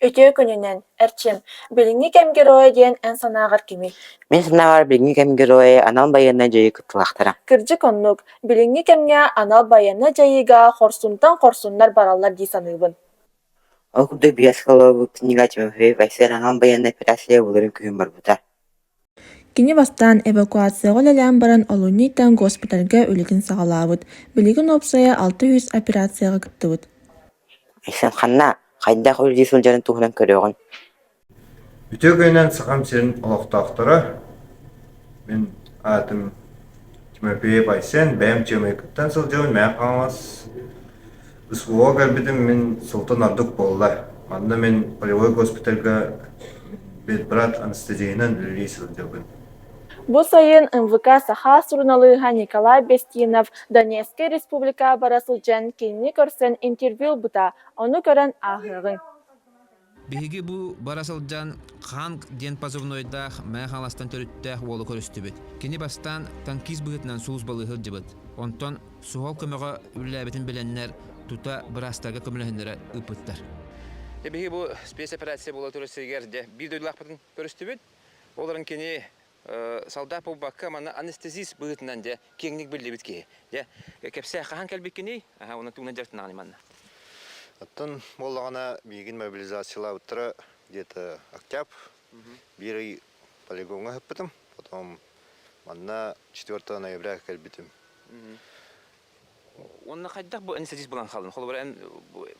Өтө көнүнен, әрчем, билиңи кем героя диэн эн санаагар кими. Мен санаар билги кем героя анал байына жайы кыттылахтара. Кырдьы коннук, билиңи кемге анал байана жайыга хорсунтан хорсуннар бараллар дии саныыбын. Ол курдук биэс кылыбыт книга Тимофеев Айсер анал байына операция булырын күн барбыта. Кини бастан эвакуацияға лэлээн баран олуннийтан госпитальга үлигин саҕалаабыт. Билигин опсая 600 операцияға кыттыбыт. Айсан ханна, хайдах үлди сылжарын туһунан көрөҕүн. Үтө көнен сақам серин олоқтақтары, мен атым Тимофеев Айсен, бәйім чемекіттен сылжауын мәң қаңыз. Үсуға кәрбедім мен сылтын ардық болла. Анда мен полевой госпитальга бедбрат анестезиянан үлі сылжауын. Бу сайын МВК саха сурналыыха Николай Бестинов Донецкая республика барасылжан кинини көрсөн интервью бута, ону көрөн ахырыгын. Биһиги бу барасылжан хан ден позывнойдах мэ халастан төрүттэх уолу көрүстүбүт. Кини бастан танкиз быгытынан суус балыгыл жыбыт. Онтон суол көмөгө үлләбитин биленнер тута брастага көмөлөһүннөрө ыпыттар. Биһиги бу спецоперация боло төрөсөгер де бир дөйлакпытын көрүстүбүт. Оларын кини солдат по бакка мана анестезис быгытынан де кеңник билдибит ки. Де кепсе хахан келбикини, оны туна жартынан манна. Оттон боллағана бейгін мобилизациялар ұттыра где-то октябрь, бірі полигонға хөппітім, потом манна 4 ноября кәлбітім. Онна қайдақ бұл анестезис бұған қалын? Қолы бір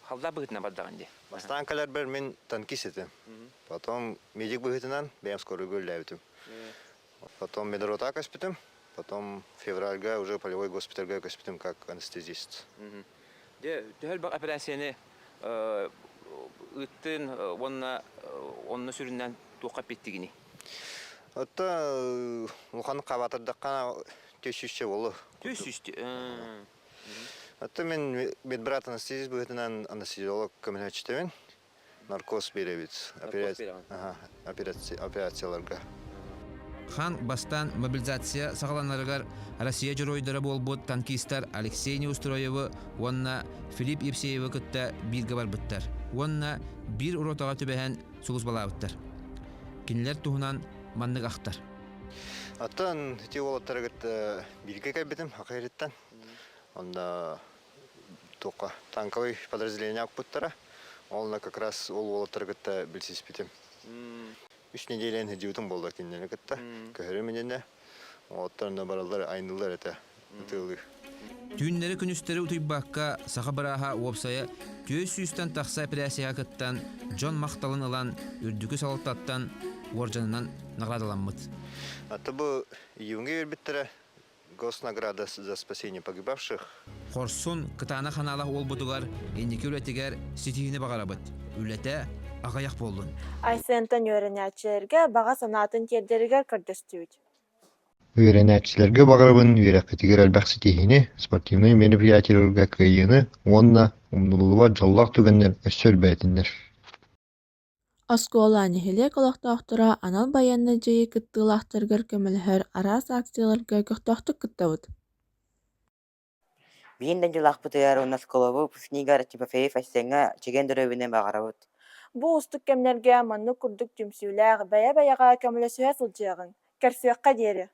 қалда бұғытына бардаған де? Бастан кәлер бір мен танкист етім. Потом медик бұғытынан бәйім скорый көлләбітім. Потом медрота көспітім, потом февральга уже полевой госпитальга көспітім как анестезист. Төхөл бақ операцияны ұттын онны сүріннен тоқап беттігіні? Отта ұлқаны қабатырдаққана төсүшче болу. Төсүшче? Отта мен медбрат анестезист бұғытынан анестезиолог көмінәчтемен наркоз беребет операцияларға. Хан бастан мобилизация сағаланарығар Россия жұройдары болбуд танкистар Алексей Неустроевы, онна Филипп Евсеевы күтті бірге бар бұттар. Онна бір уротаға түбәхен сұғыз бала бұттар. Кенілер тұғынан маннық ақтар. Аттан те олаттары күтті бірге кәбетім ақайреттен. Онда тоқа танковый подразделение ақ бұттара. Олына как раз ол олаттары күтті білсіз бітім. 3 неделен хеджиутун болду киннене кытта. Көһөрө менене. Оттарында баралар айнылар эте. Тылы. Түннери күнүстери утуйбакка саха бараха опсая 400тан такса операцияга кыттан Джон Макталын алан үрдүкү салаттан оржанынан наградаланмыт. Ата бу июнга бербиттере госнаграда за спасение погибавших. Хорсун кытана ханала олбутугар эндики үлетигер ситиини багарабыт. Үлете агаяк болдун. Айсентан үйренәчілерге баға санатын тердерігер кірдістүйд. Үйренәчілерге бағарабын үйрәкетігер әлбәқсі тейіні, спортивный мероприятияларға көйіні, онна умнулуға жоллақ түгеннер өссөл бәйтіндер. Оскола нехелек олақтақтыра анал баянны жайы кыттылақтыргар көмілхөр арас акцияларға көқтақтық кыттауыд. Биенден жылақ бұтыяр онна сколовы пүснигар Тимофеев Айсенға чеген дөрөбінен бағарабыт. Бу устук кемнерге манны курдук түмсүләг бая-баяга көмөлөсүгө сылжыгын. Керсөккө дери.